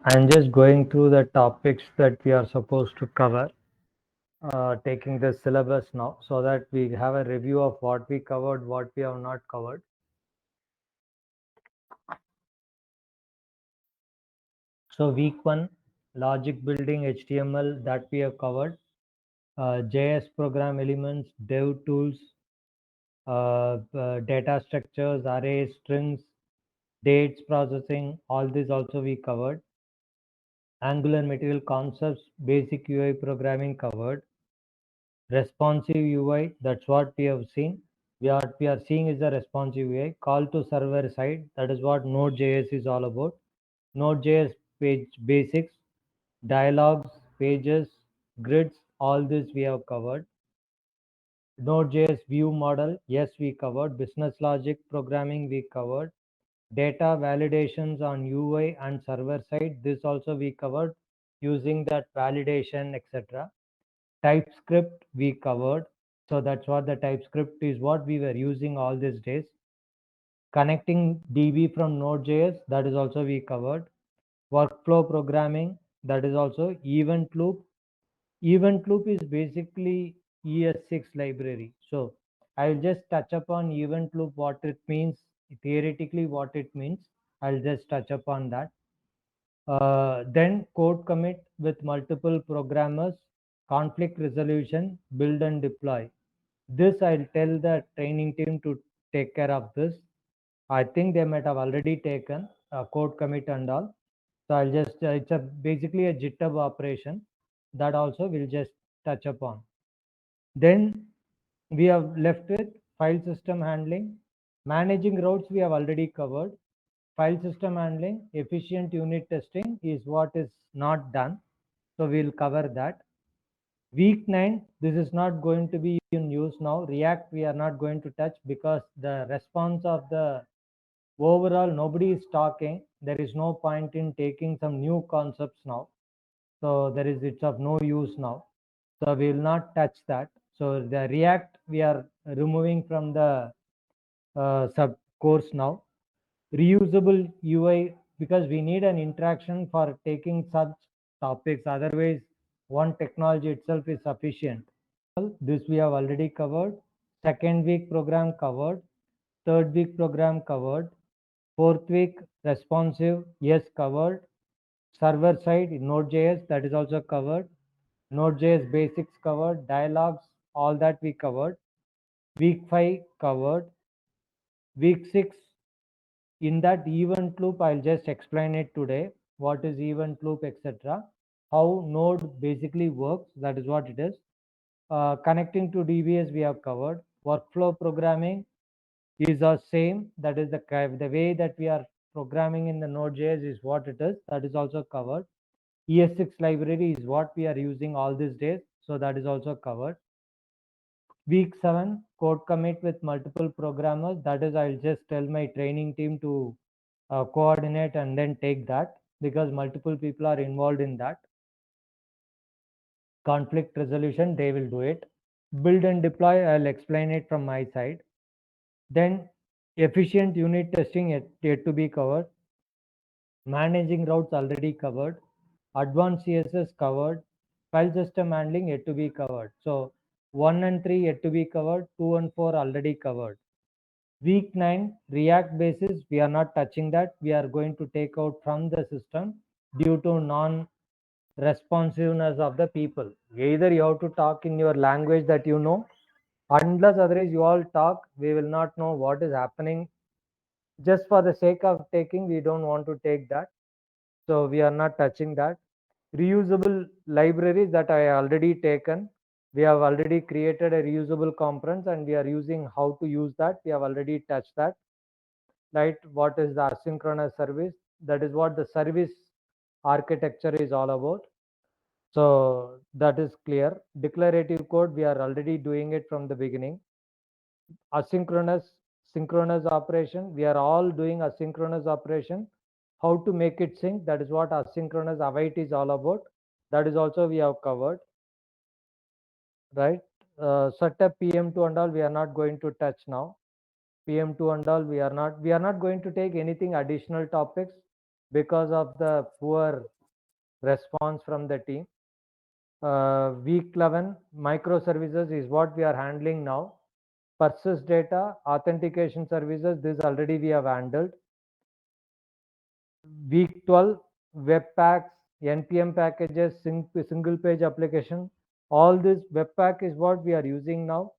I'm just going through the topics that we are supposed to cover, taking the syllabus now so that we have a review of what we covered, what we have not covered. So week 1, logic building, HTML, that we have covered. JS program elements, dev tools, data structures, arrays, strings, dates processing, all this also we covered. Angular material concepts, basic UI programming covered. Responsive UI, that's what we have seen. We are seeing is the responsive UI. Call to server side, that is what Node.js is all about. Node.js page basics, dialogues, pages, grids, all this we have covered. Node.js view model, yes, we covered. Business logic programming, we covered. Data validations on UI and server side, this also we covered using that validation, etc. TypeScript we covered. So that's what the TypeScript is, what we were using all these days. Connecting DB from Node.js, that is also we covered. Workflow programming, that is also event loop. Event loop is basically ES6 library. So I will just touch upon event loop, what it means, theoretically what it means. I'll just touch upon that. Then code commit with multiple programmers, conflict resolution, build and deploy. This I'll tell the training team to take care of this. I think they might have already taken code commit and all. So I'll just, it's a basically a GitHub operation that also we'll just touch upon. Then we have left with file system handling. Managing routes we have already covered. File system handling, efficient unit testing is what is not done. So we'll cover that. Week 9, this is not going to be in use now. React we are not going to touch because the response of the overall nobody is talking. There is no point in taking some new concepts now. So it's of no use now. So we will not touch that. So the React we are removing from the sub course now. Reusable UI, because we need an interaction for taking such topics. Otherwise, one technology itself is sufficient. This we have already covered. Second week program covered. Third week program covered. Fourth week responsive, yes, covered. Server side Node.js, that is also covered. Node.js basics covered. Dialogues, all that we covered. Week 5 covered. Week 6, in that event loop, I'll just explain it today. What is event loop, etc. How Node basically works, that is what it is. Connecting to DBS we have covered. Workflow programming is the same. That is the way that we are programming in the Node.js is what it is. That is also covered. ES6 library is what we are using all these days. So that is also covered. Week 7, code commit with multiple programmers. That is, I'll just tell my training team to coordinate and then take that, because multiple people are involved in that. Conflict resolution, they will do it. Build and deploy, I'll explain it from my side. Then efficient unit testing yet to be covered. Managing routes already covered. Advanced CSS covered. File system handling yet to be covered. So 1 and 3 yet to be covered. 2 and 4 already covered. Week 9, React basis, we are not touching that. We are going to take out from the system due to non-responsiveness of the people. Either you have to talk in your language that you know, unless otherwise you all talk, we will not know what is happening. Just for the sake of taking, we don't want to take that. So we are not touching that. Reusable libraries that I already taken. We have already created a reusable components and we are using how to use that. We have already touched that. Right? What is the asynchronous service? That is what the service architecture is all about. So that is clear. Declarative code, we are already doing it from the beginning. Asynchronous, synchronous operation, we are all doing asynchronous operation. How to make it sync, that is what asynchronous await is all about. That is also we have covered. Right? Set up PM2 and all, we are not going to touch now. PM2 and all, we are not going to take anything additional topics. because of the poor response from the team. Week 11, microservices is what we are handling now. Persist data, authentication services, this already we have handled. Week 12, Webpacks, NPM packages, single page application. All this Webpack is what we are using now.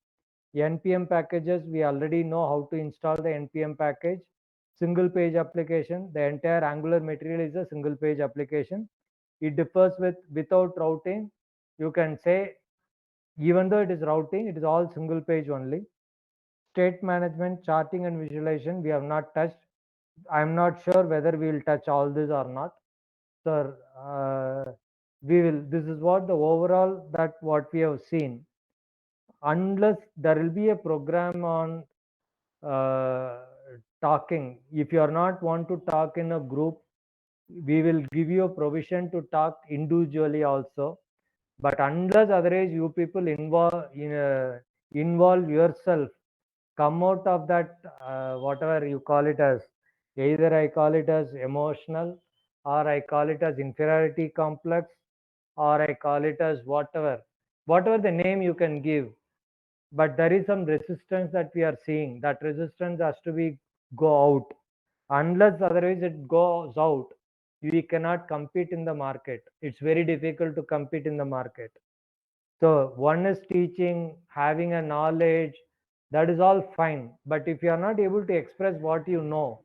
NPM packages, we already know how to install the NPM package. Single page application, the entire Angular material is a single page application. It differs with without routing. You can say, even though it is routing, it is all single page only. State management, charting and visualization, we have not touched. I'm not sure whether we will touch all this or not. Sir, we will. This is what the overall that what we have seen. Unless there will be a program on talking. If you are not want to talk in a group, we will give you a provision to talk individually also. But unless otherwise you people involve yourself, come out of that whatever you call it as, either I call it as emotional, or I call it as inferiority complex, or I call it as whatever the name you can give. But there is some resistance that we are seeing. That resistance has to be go out. Unless otherwise it goes out, we cannot compete in the market. It's very difficult to compete in the market. So one is teaching, having a knowledge, that is all fine. But if you are not able to express what you know,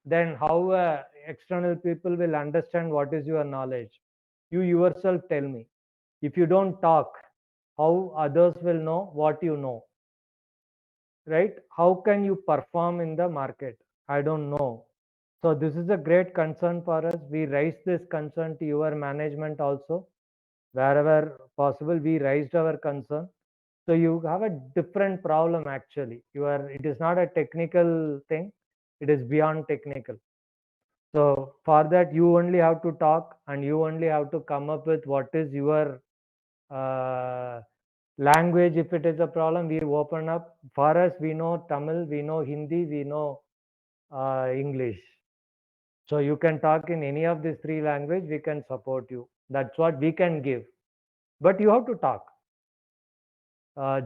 then how external people will understand what is your knowledge? You yourself tell me. If you don't talk, how others will know what you know? Right? How can you perform in the market? I don't know. So this is a great concern for us. We raise this concern to your management also. Wherever possible, we raised our concern. So you have a different problem actually. It is not a technical thing, it is beyond technical. So for that, you only have to talk, and you only have to come up with what is your language. If it is a problem, we open up. For us, we know Tamil, we know Hindi, we know English. So you can talk in any of these three languages, we can support you. That's what we can give. But you have to talk.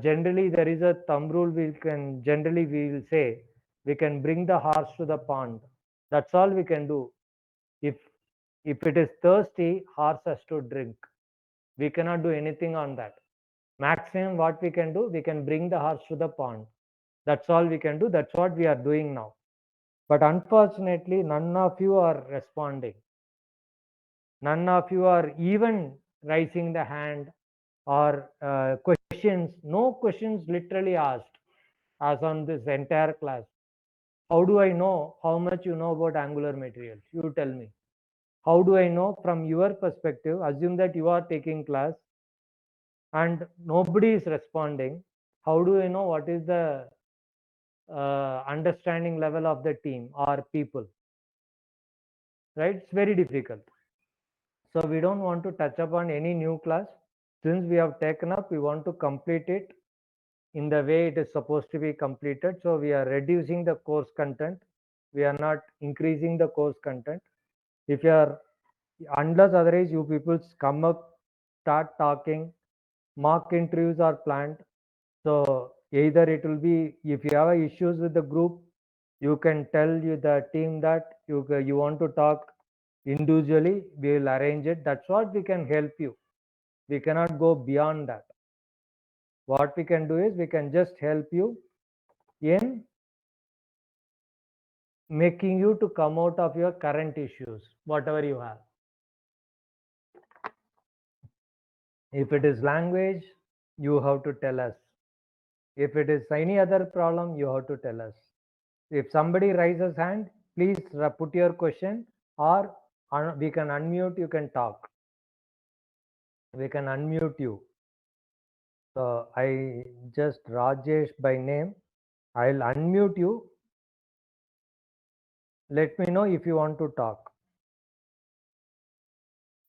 Generally, there is a thumb rule. We will say we can bring the horse to the pond. That's all we can do. If it is thirsty, horse has to drink. We cannot do anything on that. Maximum what we can do, we can bring the horse to the pond. That's all we can do. That's what we are doing now. But unfortunately, none of you are responding. None of you are even raising the hand or questions. No questions literally asked as on this entire class. How do I know how much you know about Angular materials? You tell me. How do I know from your perspective? Assume that you are taking class and nobody is responding. How do I know what is the understanding level of the team or people? Right? It's very difficult. So we don't want to touch upon any new class. Since we have taken up, we want to complete it in the way it is supposed to be completed. So we are reducing the course content. We are not increasing the course content. If you are, unless otherwise you people come up, start talking, mock interviews are planned. So either it will be, if you have issues with the group, you can tell the team that you want to talk individually, we will arrange it. That's what we can help you. We cannot go beyond that. What we can do is we can just help you in making you to come out of your current issues, whatever you have. If it is language, you have to tell us. If it is any other problem, you have to tell us. If somebody raises hand, please put your question, or we can unmute, you can talk. We can unmute you. So I just Rajesh by name. I'll unmute you. Let me know if you want to talk.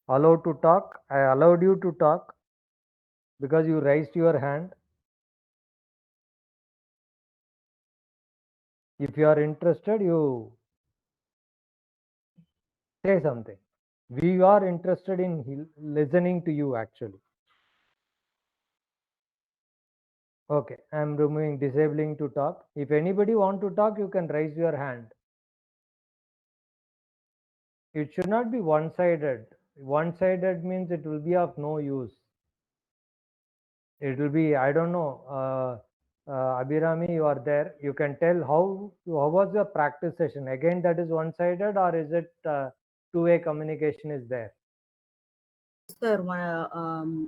Allowed to talk. I allowed you to talk because you raised your hand. If you are interested, you Say something. We are interested in listening to you actually. Okay, I'm removing disabling to talk. If anybody want to talk, you can raise your hand. It should not be one-sided. One-sided means it will be of no use. It will be, I don't know, Abhirami, you are there. You can tell how was your practice session? Again, that is one-sided, or is it two-way communication is there? Sir,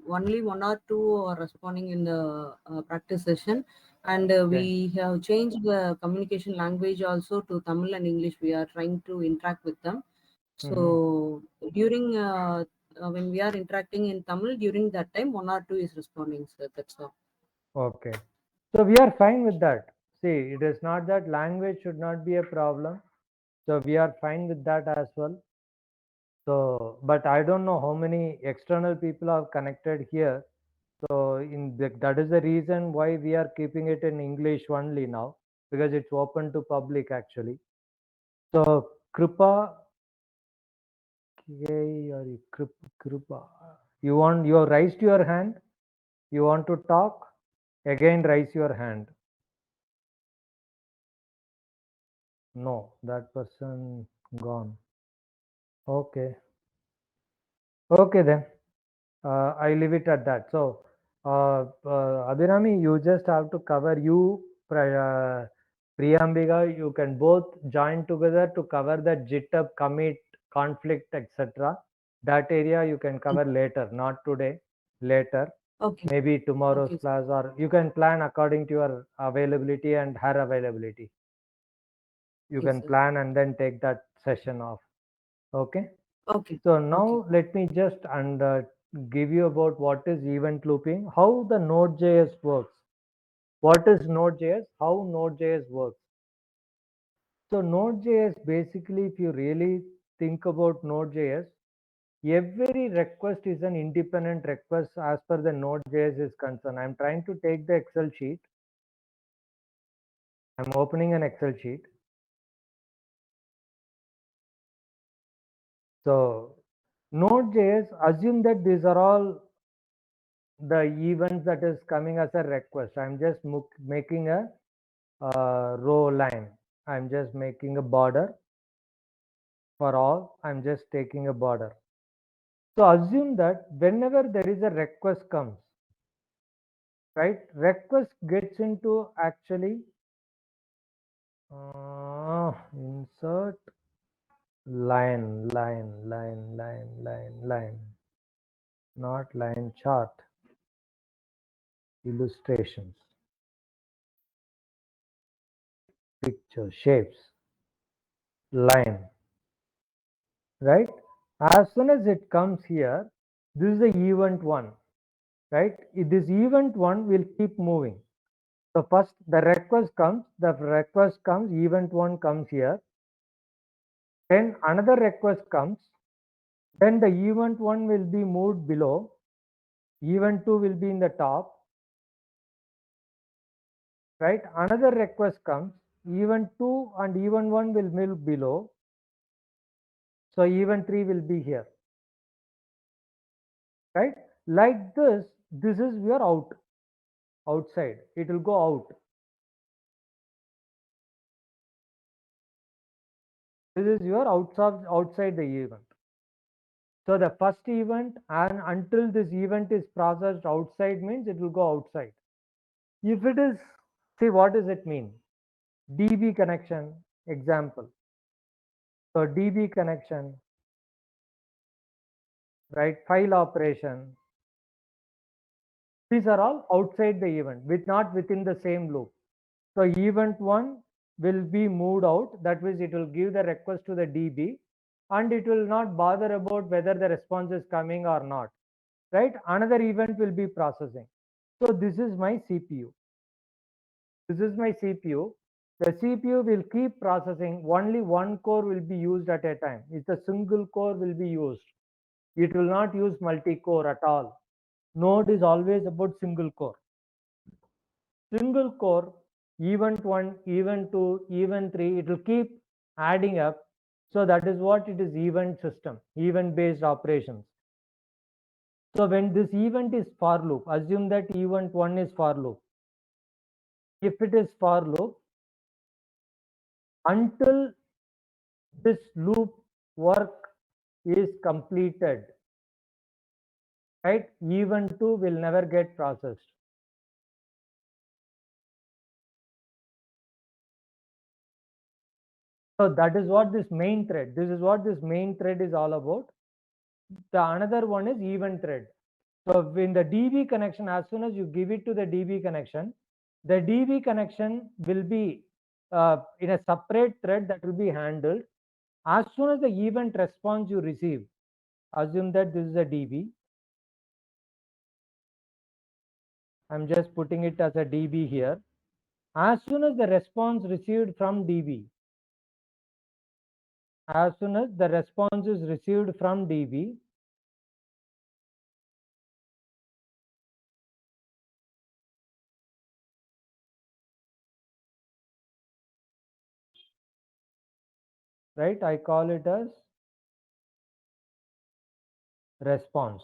only one or two are responding in the practice session, and we have changed the communication language also to Tamil and English. We are trying to interact with them. So during when we are interacting in Tamil, during that time, one or two is responding, sir. That's all. Okay. So we are fine with that. See, it is not that language should not be a problem. So we are fine with that as well. So, but I don't know how many external people are connected here. So that is the reason why we are keeping it in English only now, because it's open to public actually. So Kripa, Kripa, you have raised your hand. You want to talk? Again, raise your hand. No, that person gone. Okay. Okay then. I leave it at that. So, Abhinami, you just have to cover Priyambika, you can both join together to cover the GitHub commit, conflict, etc. That area you can cover later, not today, later. Okay. Maybe tomorrow's Okay, class, or you can plan according to your availability and her availability. You okay, can sir. plan and then take that session off. Okay. Okay. So Okay. now let me just give you about what is event looping, how the Node.js works. What is Node.js? How Node.js works. So Node.js basically, if you really think about Node.js, every request is an independent request as per the Node.js is concerned. I'm trying to take the Excel sheet. I'm opening an Excel sheet. So Node.js, assume that these are all the events that is coming as a request. I'm just making a row line. I'm just making a border for all. I'm just taking a border. So assume that whenever there is a request comes, right? Request gets into actually insert line, not line chart, illustrations, picture, shapes, line, right? As soon as it comes here, this is the event one, right? This event one will keep moving. So first the request comes, event one comes here, then another request comes, then the event one will be moved below, event two will be in the top, right? Another request comes, event two and event one will move below, so event three will be here, right? Like this is your outside, it will go out. This is your outside the event. So the first event, and until this event is processed outside, means it will go outside. If it is, see, what does it mean? DB connection example. So DB connection, right? File operation. These are all outside the event, not within the same loop. So event one will be moved out. That means it will give the request to the DB, and it will not bother about whether the response is coming or not, right? Another event will be processing. So this is my CPU. This is my CPU. The CPU will keep processing. Only one core will be used at a time. It's a single core will be used. It will not use multi-core at all. Node is always about single core. Single core, event one, event two, event three, it will keep adding up. So that is what it is, event system, event based operations. So when this event is for loop, assume that event 1 is for loop. If it is for loop, until this loop work is completed, right, event 2 will never get processed. So that is what this main thread, this is what this main thread is all about. The another one is event thread. So in the DB connection, as soon as you give it to the DB connection, the DB connection will be in a separate thread that will be handled. As soon as the event response you receive, assume that this is a DB. I'm just putting it as a DB here. As soon as the response received from DB, as soon as the response is received from DB, right, I call it as response.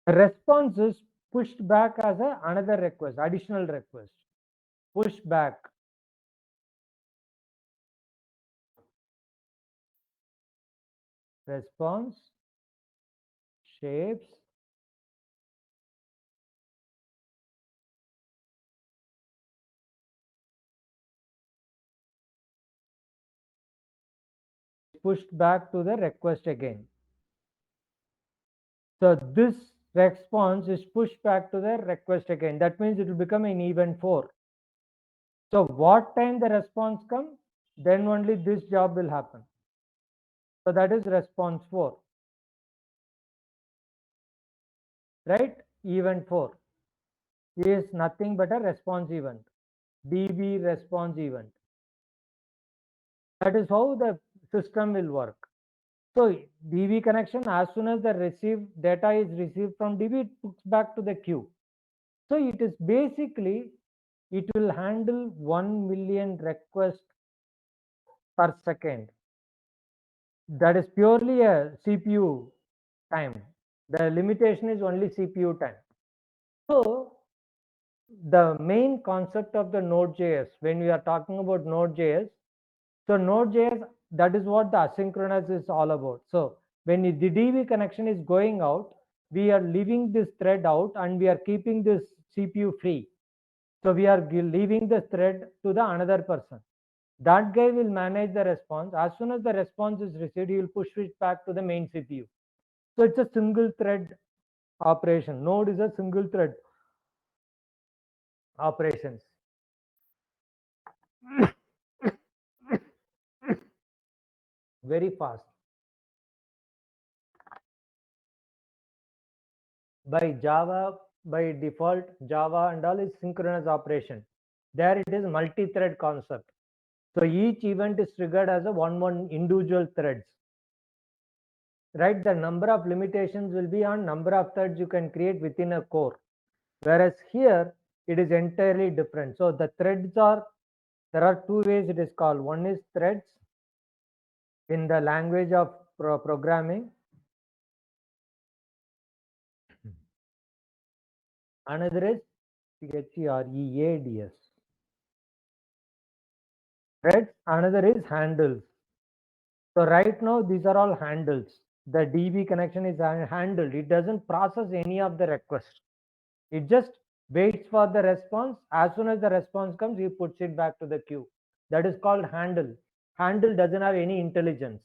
The response is pushed back as another request, additional request. Push back. Response shapes pushed back to the request again. So this response is pushed back to the request again. That means it will become an event 4. So what time the response comes, then only this job will happen. So that is response 4. Right? Event 4 is nothing but a response event. DB response event. That is how the system will work. So DB connection, as soon as the received data is received from DB, it puts back to the queue. So it is basically, it will handle 1 million requests per second. That is purely a CPU time. The limitation is only CPU time. So the main concept of the Node.js, when we are talking about Node.js, so Node.js, that is what the asynchronous is all about. So when the DB connection is going out, we are leaving this thread out and we are keeping this CPU free. So we are leaving the thread to the another person. That guy will manage the response. As soon as the response is received, he will push it back to the main CPU. So it's a single thread operation. Node is a single thread operations. Very fast. By Java, by default, Java and all is synchronous operation. There it is multi-thread concept. So each event is triggered as a one individual threads. Right? The number of limitations will be on number of threads you can create within a core. Whereas here it is entirely different. So the threads are, there are two ways it is called. One is threads in the language of programming. Another is threads. Threads. Another is handles. So right now these are all handles. The DB connection is handled. It doesn't process any of the requests. It just waits for the response. As soon as the response comes, he puts it back to the queue. That is called handle. Handle doesn't have any intelligence,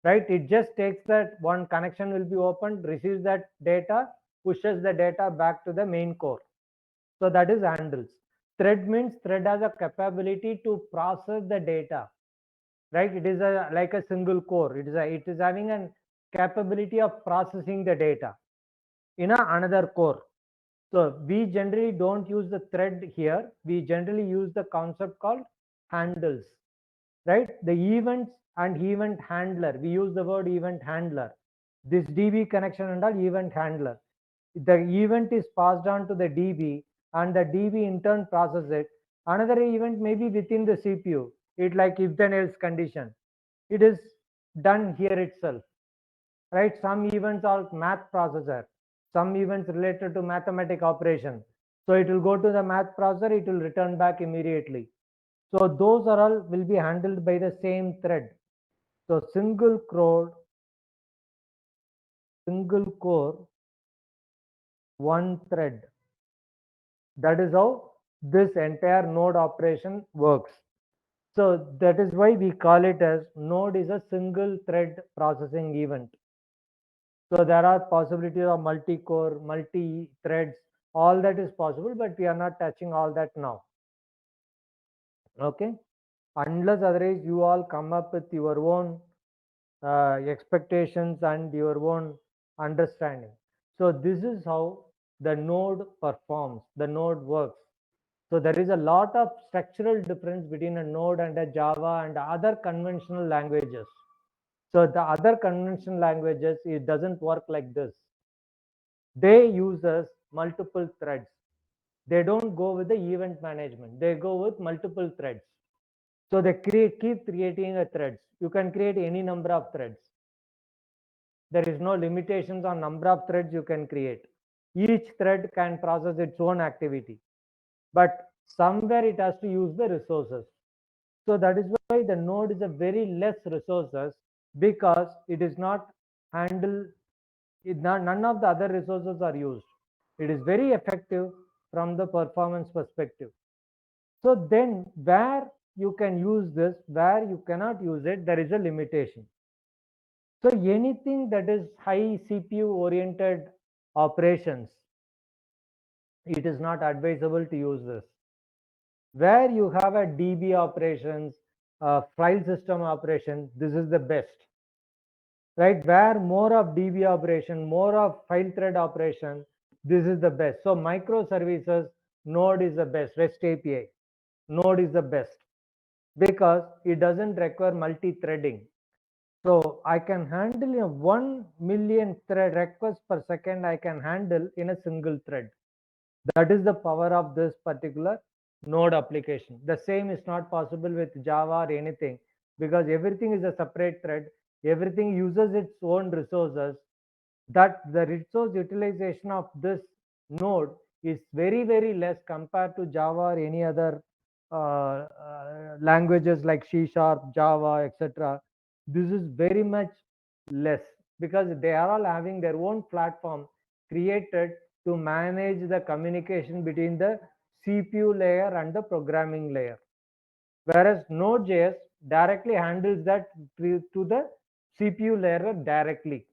right? It just takes that one connection will be opened, receives that data, pushes the data back to the main core. So that is handles. Thread means thread has a capability to process the data, right? It is like a single core. It is having a capability of processing the data in another core. So we generally don't use the thread here. We generally use the concept called handles, right? The events and event handler. We use the word event handler. This DB connection and all event handler. The event is passed on to the DB and the DB in turn processes it. Another event may be within the CPU. It like if then else condition. It is done here itself, right? Some events are math processor, some events related to mathematic operation. So it will go to the math processor, it will return back immediately. So those are all will be handled by the same thread. So single core, one thread. That is how this entire node operation works. So that is why we call it as node is a single thread processing event. So there are possibilities of multi-core, multi-threads, all that is possible, but we are not touching all that now. Okay, unless otherwise you all come up with your own expectations and your own understanding. So this is how the node performs, the node works. So there is a lot of structural difference between a node and a Java and other conventional languages. So the other conventional languages, it doesn't work like this. They uses multiple threads. They don't go with the event management. They go with multiple threads. So they keep creating a threads. You can create any number of threads. There is no limitations on number of threads you can create. Each thread can process its own activity, but somewhere it has to use the resources. So that is why the node is a very less resources, because it is not handle none of the other resources are used. It is very effective from the performance perspective. So then where you can use this, where you cannot use it, there is a limitation. So anything that is high CPU oriented operations, it is not advisable to use this. Where you have a DB operations, file system operation, this is the best, right? Where more of DB operation, more of file thread operation, this is the best. So microservices, node is the best. REST API, node is the best, because it doesn't require multi-threading. So I can handle 1 million thread requests per second, I can handle in a single thread. That is the power of this particular node application. The same is not possible with Java or anything, because everything is a separate thread. Everything uses its own resources. That the resource utilization of this node is very, very less compared to Java or any other languages like C Sharp, Java, etc. This is very much less, because they are all having their own platform created to manage the communication between the CPU layer and the programming layer. Whereas Node.js directly handles that to the CPU layer directly.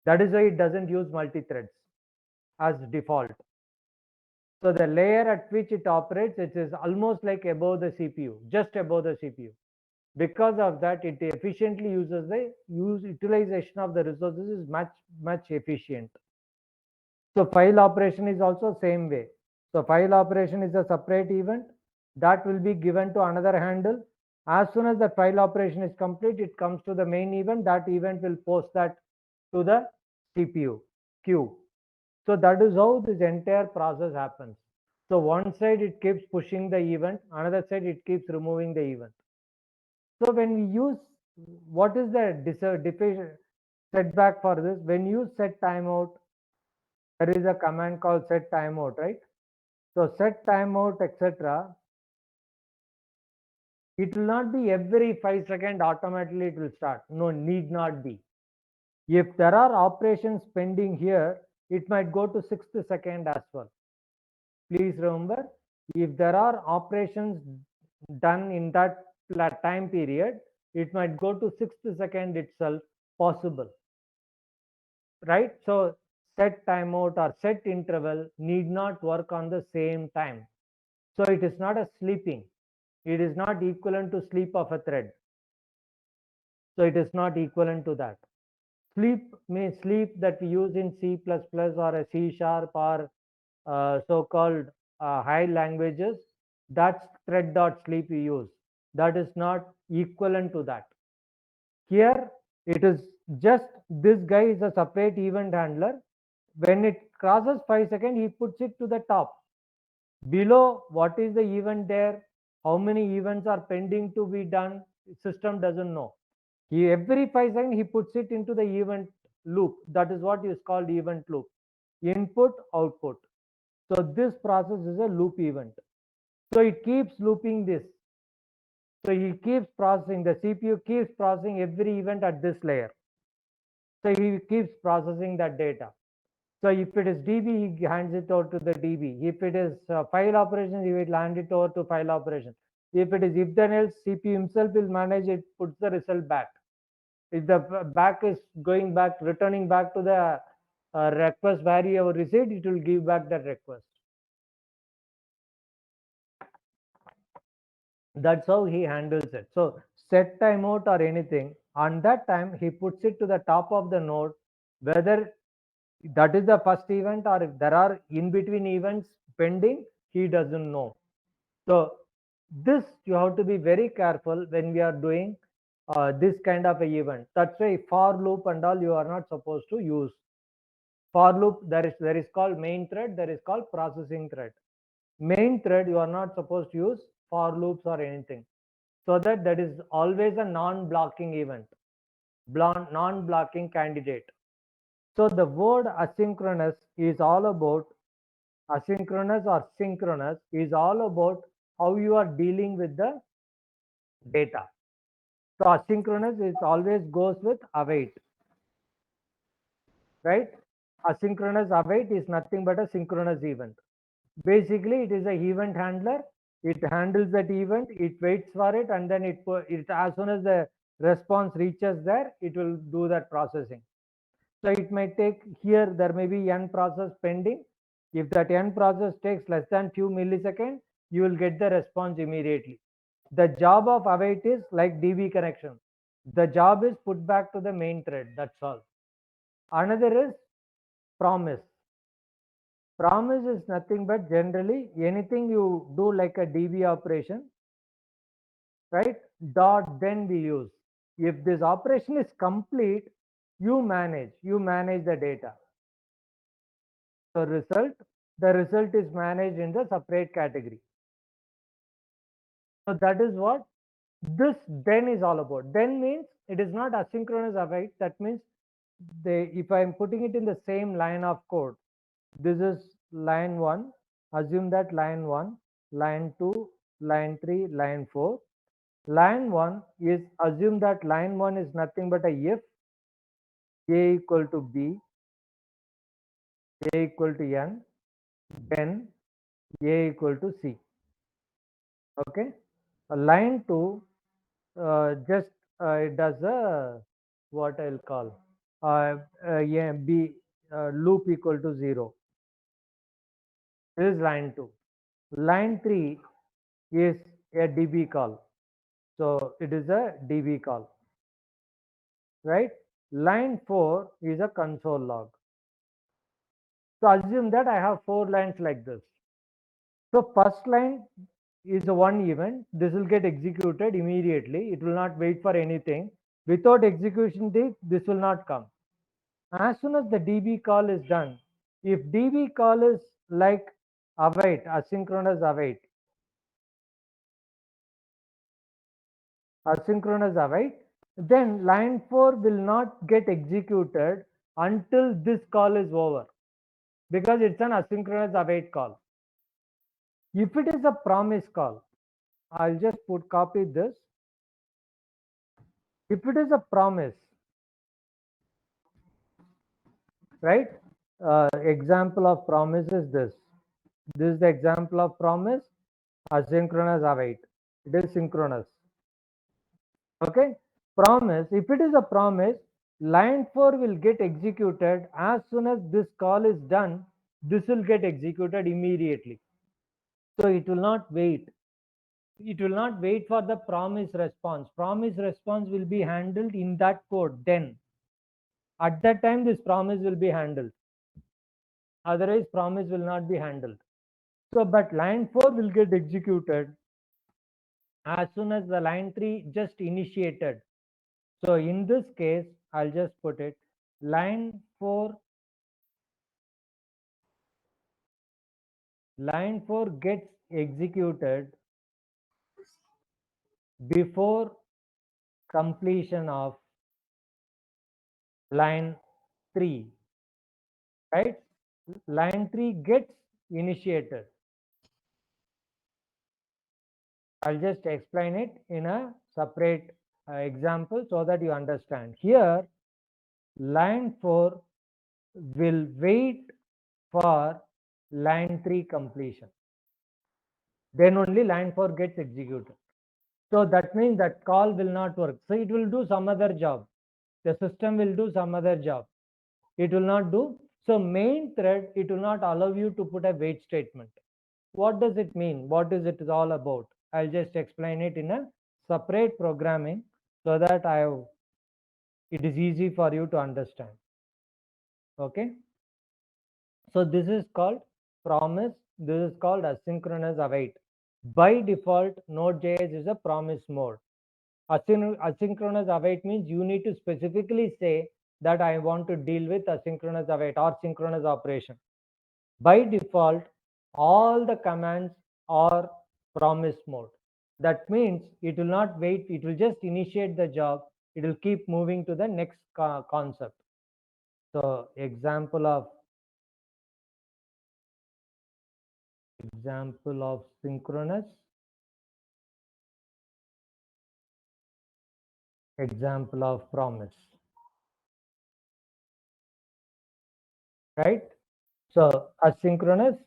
That is why it doesn't use multi-threads as default. So the layer at which it operates, it is almost like above the CPU, just above the CPU. Because of that, it efficiently uses the utilization of the resources is much efficient. So file operation is also same way. So file operation is a separate event that will be given to another handle. As soon as the file operation is complete, it comes to the main event. That event will post that to the CPU queue. So that is how this entire process happens. So one side it keeps pushing the event, another side it keeps removing the event. So when we use, what is the setback for this? When you set timeout, there is a command called set timeout, right? So set timeout, etc. It will not be every 5 seconds automatically it will start. No, need not be. If there are operations pending here, it might go to 6th second as well. Please remember, if there are operations done in that time period, it might go to 6th second itself possible, right? So set timeout or set interval need not work on the same time. So it is not a sleeping. It is not equivalent to sleep of a thread. So it is not equivalent to that. Sleep means sleep that we use in C++ or a C sharp or so-called high languages. That's thread dot sleep we use. That is not equivalent to that. Here it is just this guy is a separate event handler. When it crosses 5 seconds, he puts it to the top. Below, what is the event there? How many events are pending to be done? System doesn't know. Every 5 seconds he puts it into the event loop. That is what is called event loop. Input, output. So this process is a loop event. So it keeps looping this. So he keeps processing, the CPU keeps processing every event at this layer. So he keeps processing that data. So if it is DB, he hands it over to the DB. If it is file operations, he will hand it over to file operation. If it is if then else, CPU himself will manage it, puts the result back. If the back is going back, returning back to the request where you have received, it will give back that request. That's how he handles it. So set timeout or anything, on that time he puts it to the top of the node, whether that is the first event or if there are in between events pending, he doesn't know. So this you have to be very careful when we are doing this kind of a event. That's why for loop and all you are not supposed to use. For loop, there is called main thread, there is called processing thread. Main thread you are not supposed to use for loops or anything, so that is always a non-blocking event, non-blocking candidate. So the word asynchronous is all about asynchronous or synchronous is all about how you are dealing with the data. So asynchronous is always goes with await, right? Asynchronous await is nothing but a synchronous event. Basically, it is a event handler. It handles that event, it waits for it, and then it as soon as the response reaches there, it will do that processing. So it may take here, there may be n process pending. If that n process takes less than few milliseconds, you will get the response immediately. The job of await is like DB connection. The job is put back to the main thread. That's all. Another is promise. Promise is nothing but generally anything you do like a DB operation, right? Dot then we use. If this operation is complete, you manage the data. So the result is managed in the separate category. So that is what this then is all about. Then means it is not asynchronous await. That means if I am putting it in the same line of code, this is line 1, assume that line 1, line 2, line 3, line 4. Line 1 is assume that line 1 is nothing but a if a equal to b, a equal to n, then a equal to c. Okay. Line 2 just it does a what I'll call yeah, b loop equal to 0. This is line 2. Line 3 is a DB call. So it is a DB call, right? Line 4 is a console log. So assume that I have 4 lines like this. So first line is a one event. This will get executed immediately. It will not wait for anything. Without execution date, this will not come. As soon as the DB call is done, if DB call is like await, asynchronous await, then line 4 will not get executed until this call is over, because it's an asynchronous await call. If it is a promise call, I'll just copy this. If it is a promise, right? Example of promise is this. This is the example of promise, asynchronous await. It is synchronous. Okay. Promise, if it is a promise, line 4 will get executed as soon as this call is done. This will get executed immediately. So it will not wait. It will not wait for the promise response. Promise response will be handled in that code. Then at that time this promise will be handled. Otherwise promise will not be handled. So but line 4 will get executed as soon as the line 3 just initiated. So in this case, I'll just put it line 4 gets executed before completion of line 3, right? Line 3 gets initiated. I'll just explain it in a separate example so that you understand. Here, line 4 will wait for line 3 completion. Then only line 4 gets executed. So that means that call will not work. So it will do some other job. The system will do some other job. It will not do. So main thread, it will not allow you to put a wait statement. What does it mean? What is it all about? I'll just explain it in a separate programming so that it is easy for you to understand. Okay. So this is called promise. This is called asynchronous await. By default, Node.js is a promise mode. Asynchronous await means you need to specifically say that I want to deal with asynchronous await or synchronous operation. By default, all the commands are promise mode. That means it will not wait, it will just initiate the job, it will keep moving to the next concept. So example of synchronous, example of promise, right? So asynchronous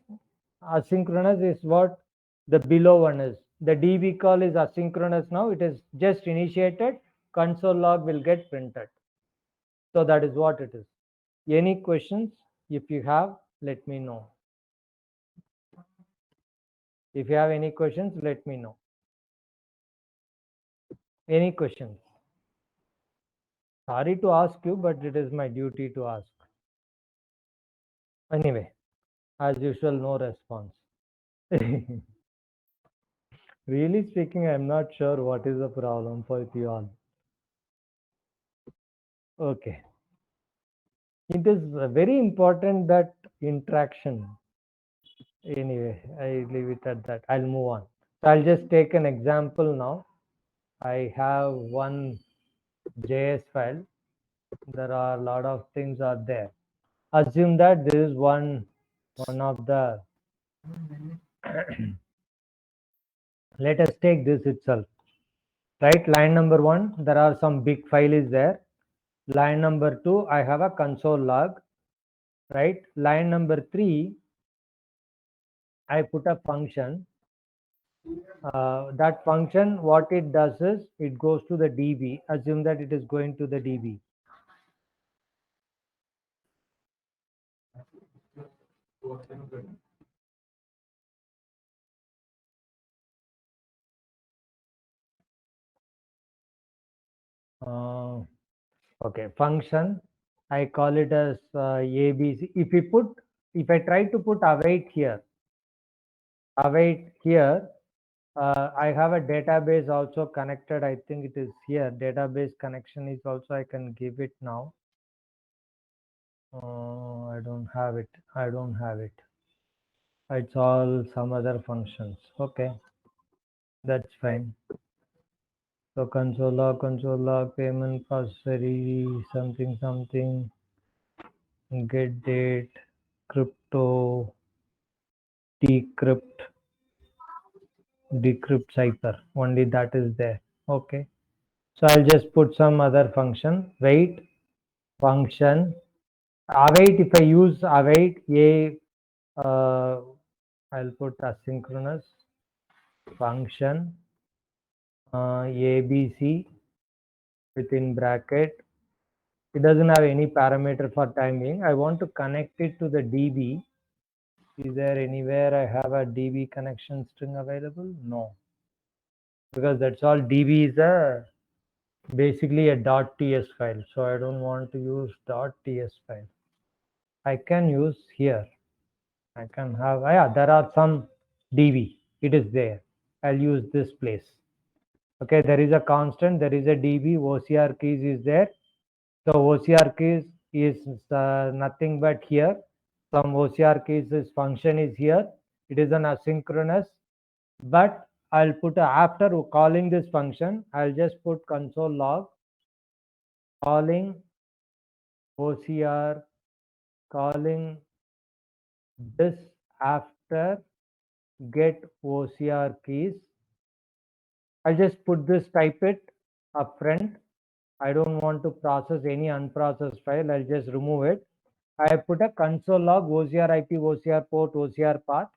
is what the below one is. The DB call is asynchronous now. It is just initiated. Console log will get printed. So that is what it is. Any questions? If you have, let me know. If you have any questions, let me know. Any questions? Sorry to ask you, but it is my duty to ask. Anyway, as usual, no response. Really speaking, I'm not sure what is the problem for you all. Okay. It is very important that interaction. Anyway, I leave it at that. I'll move on. So I'll just take an example now. I have one JS file. There are a lot of things are there. Assume that this is one of the let us take this itself, right? Line number 1, there are some big file is there. Line number 2, I have a console log, right? Line number 3, I put a function. That function, what it does is it goes to the DB. Assume that it is going to the DB. Okay, function, I call it as ABC. If I try to put await here, I have a database also connected. I think it is here. Database connection is also, I can give it now. I don't have it. It's all some other functions. Okay, that's fine. So console log, payment processor, something, get date, crypto, decrypt cipher. Only that is there. Okay. So I'll just put some other function. Wait function. Await. If I use await, I'll put asynchronous function ABC within bracket. It doesn't have any parameter for time being. I want to connect it to the DB. Is there anywhere I have a DB connection string available? No, because that's all. DB is basically a .ts file, so I don't want to use .ts file. I can use here. I can have, there are some DB. It is there. I'll use this place. Okay, there is a constant, there is a DB, OCR keys is there. So OCR keys is nothing but here. Some OCR keys is function is here. It is an asynchronous, but I'll put after calling this function, I'll just put console log calling OCR, calling this after get OCR keys. I'll just put this, type it up front. I don't want to process any unprocessed file. I'll just remove it. I put a console log OCR IP, OCR port, OCR path.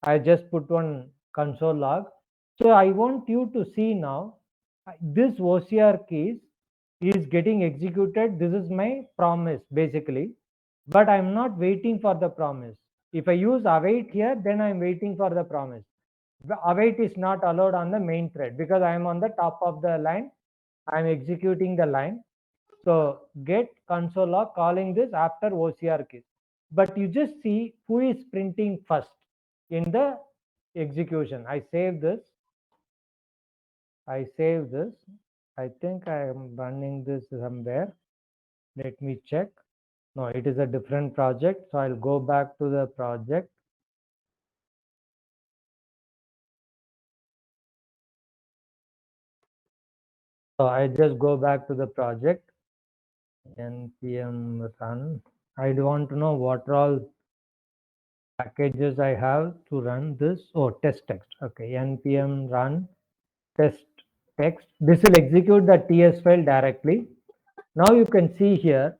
I just put one console log. So I want you to see now this OCR keys is getting executed. This is my promise basically, but I'm not waiting for the promise. If I use await here, then I'm waiting for the promise. The await is not allowed on the main thread because I am on the top of the line. I'm executing the line. So get console log calling this after OCR keys. But you just see who is printing first in the execution. I save this. I save this. I think I am running this somewhere. Let me check. No, it is a different project. So I'll go back to the project. So I just go back to the project. npm run. I want to know what all packages I have to run this. Oh, test text. Okay, npm run test text. This will execute the TS file directly. Now you can see here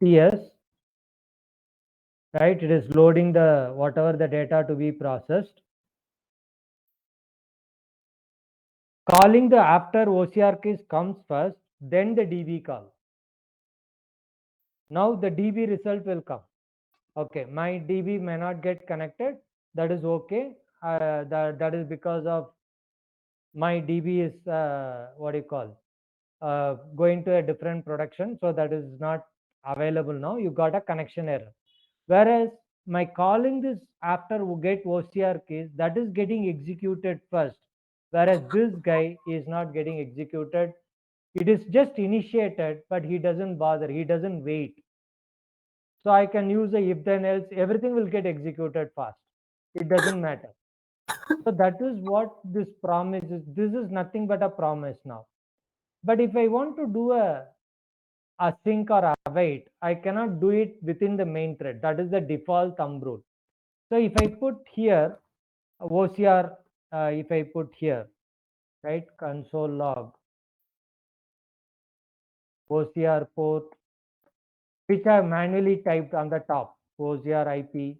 TS, right? It is loading the whatever the data to be processed. Calling the after OCR keys comes first, then the DB call. Now the DB result will come. Okay, my DB may not get connected. That is okay. That is because of my DB is what do you call going to a different production, so that is not available now. You got a connection error. Whereas my calling this after get OCR keys, that is getting executed first. Whereas this guy is not getting executed. It is just initiated, but he doesn't bother. He doesn't wait. So I can use a if then else. Everything will get executed fast. It doesn't matter. So that is what this promise is. This is nothing but a promise now. But if I want to do a async or await, I cannot do it within the main thread. That is the default thumb rule. So if I put here OCR, if I put here, right, console log OCR port, which I manually typed on the top, OCR IP,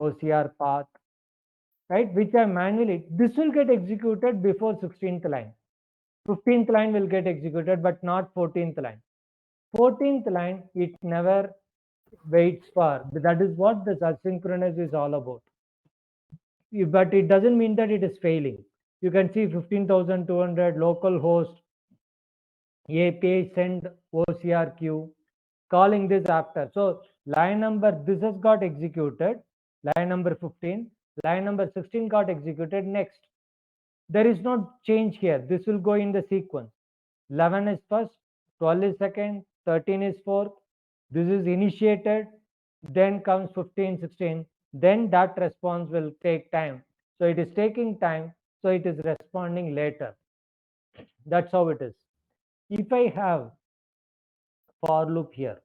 OCR path, right, which I manually, this will get executed before 16th line. 15th line will get executed, but not 14th line. 14th line, it never waits for. That is what this asynchronous is all about. But it doesn't mean that it is failing. You can see 15,200 local host, API send OCR queue, calling this after. So line number, this has got executed, line number 15, line number 16 got executed next. There is no change here. This will go in the sequence. 11 is first, 12 is second, 13 is fourth. This is initiated, then comes 15, 16. Then that response will take time. So it is taking time, so it is responding later. That's how it is. If I have for loop here,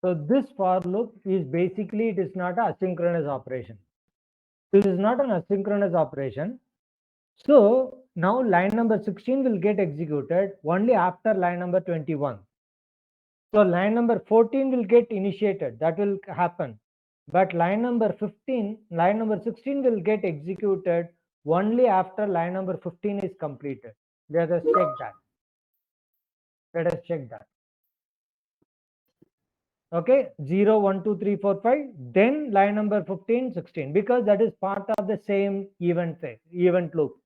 so this for loop is basically, it is not an asynchronous operation. This is not an asynchronous operation. So now line number 16 will get executed only after line number 21. So line number 14 will get initiated. That will happen. But line number 15, line number 16 will get executed only after line number 15 is completed. Let us check that. Let us check that. Okay, 0, 1, 2, 3, 4, 5, then line number 15, 16, because that is part of the same event loop.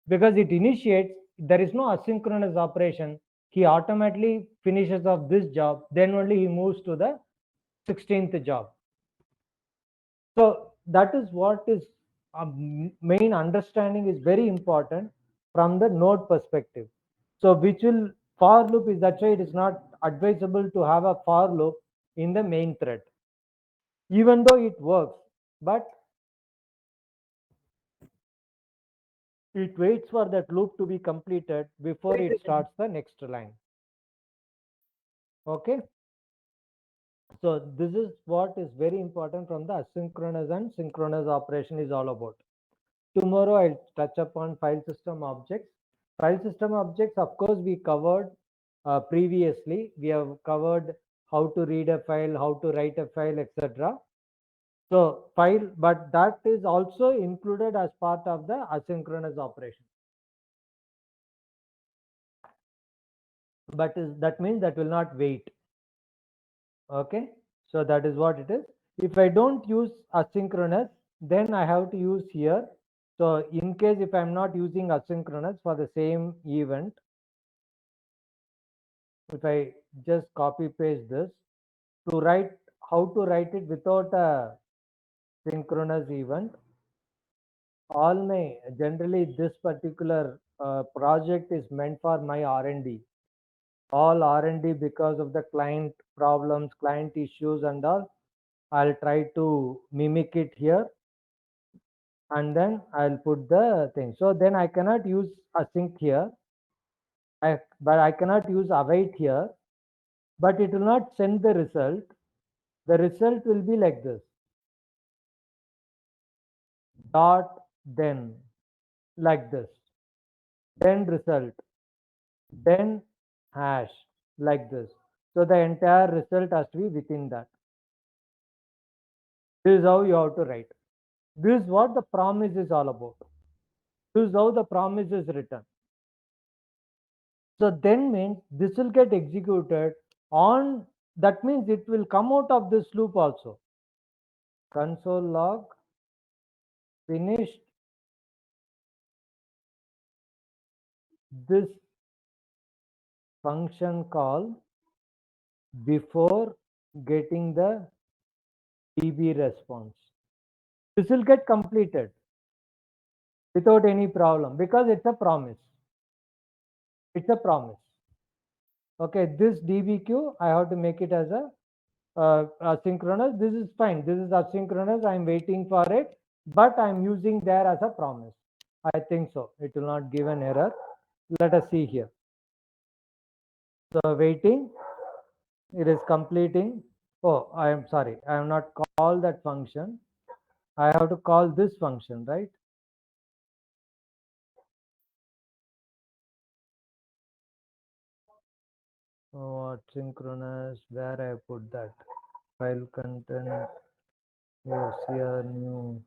Because it initiates, there is no asynchronous operation. He automatically finishes off this job, then only he moves to the 16th job. So that is what is main understanding is very important from the node perspective. So which will for loop is, that's why it is not advisable to have a for loop in the main thread, even though it works, but it waits for that loop to be completed before it starts the next line. Okay, so this is what is very important from the asynchronous and synchronous operation is all about. Tomorrow I'll touch upon file system objects. File system objects, of course, we covered previously. We have covered how to read a file, how to write a file, etc. So file, but that is also included as part of the asynchronous operation. But that means that will not wait. Okay, so that is what it is. If I don't use asynchronous, then I have to use here. So in case if I'm not using asynchronous for the same event, if I just copy paste this to write, how to write it without a synchronous event, all my, generally this particular project is meant for my R&D. All R&D, because of the client problems, client issues and all, I'll try to mimic it here, and then I'll put the thing. So then I cannot use async here, but I cannot use await here, but it will not send the result. The result will be like this, dot then, like this, then result, then hash, like this. So the entire result has to be within that. This is how you have to write. This is what the promise is all about. This is how the promise is written. So then means this will get executed on, that means it will come out of this loop also. Console log finished this function call before getting the DB response. This will get completed without any problem because it's a promise. It's a promise. Okay, this DBQ, I have to make it as a asynchronous. This is fine. This is asynchronous. I'm waiting for it, but I'm using there as a promise. I think so. It will not give an error. Let us see here. So waiting, it is completing. Oh, I am sorry. I have not called that function. I have to call this function, right? Oh, synchronous, where I put that? File content, OCR new,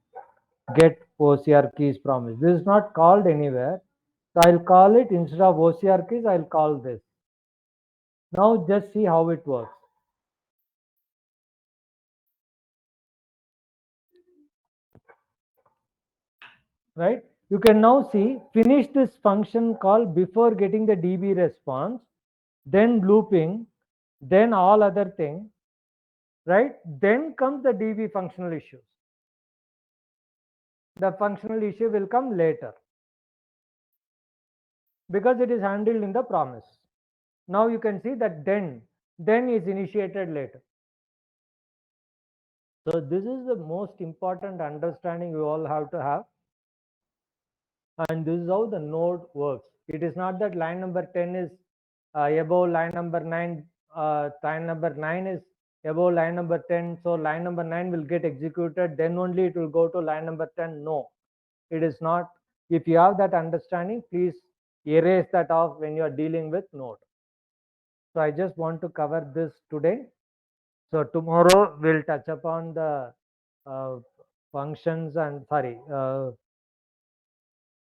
get OCR keys promise. This is not called anywhere. So I'll call it, instead of OCR keys, I'll call this. Now just see how it works. Right? You can now see, finish this function call before getting the DB response, then looping, then all other thing, right? Then comes the DB functional issues. The functional issue will come later because it is handled in the promise. Now you can see that then is initiated later. So this is the most important understanding you all have to have. And this is how the node works. It is not that line number 10 is above line number 9, line number 9 is above line number 10, so line number 9 will get executed, then only it will go to line number 10. No, it is not. If you have that understanding, please erase that off when you are dealing with node. So I just want to cover this today. So tomorrow we'll touch upon the functions and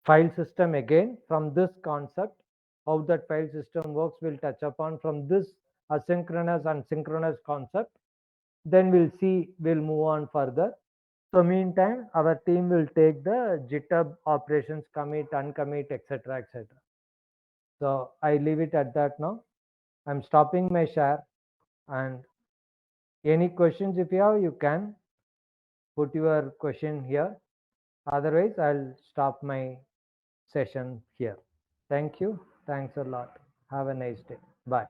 file system again from this concept. How that file system works, we'll touch upon from this asynchronous and synchronous concept. Then we'll move on further. So meantime, our team will take the GitHub operations, commit, uncommit, etc., etc. So I leave it at that now. I'm stopping my share, and any questions if you have, you can put your question here. Otherwise, I'll stop my session here. Thank you. Thanks a lot. Have a nice day. Bye.